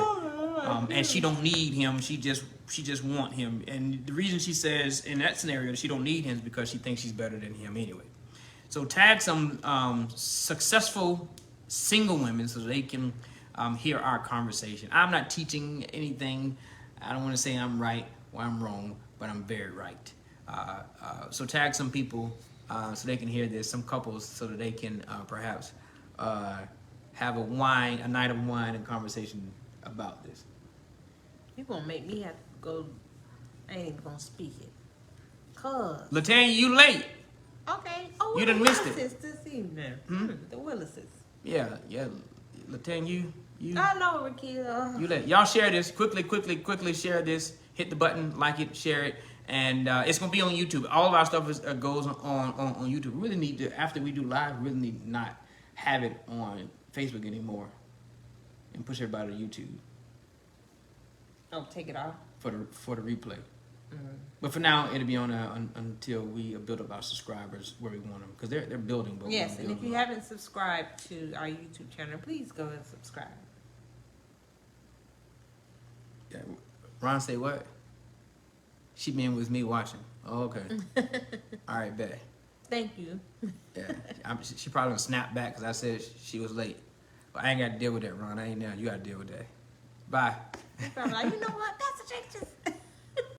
And she don't need him. She just want him. And the reason she says in that scenario that she don't need him is because she thinks she's better than him anyway. So tag some successful single women so they can hear our conversation. I'm not teaching anything. I don't want to say I'm right or I'm wrong, but I'm very right. So tag some people so they can hear this, some couples, so that they can perhaps have a night of wine and conversation about this. You're going to make me have to go. I ain't even going to speak it. Cause. Latanya, you late. Okay. Oh, You the done missed it. Willises this evening. The Willises. Yeah. Latanya, you. I know, Marquita. You let y'all share this quickly share this. Hit the button, like it, share it, and it's gonna be on YouTube. All of our stuff goes on YouTube. We really need to, after we do live, we really need not have it on Facebook anymore, and push everybody to YouTube Oh, take it off. for the replay. But for now, it'll be on until we build up our subscribers where we want them, because they're building. But Yes, we're and if building you up. haven't subscribed to our YouTube channel, please go and subscribe. Yeah. Ron say what? She been with me watching. Oh, okay. All right, bet. Thank you. Yeah, she probably gonna snap back because I said she was late. But I ain't got to deal with that, Ron. I ain't now. You got to deal with that. Bye. You're probably like, you know what? That's a change.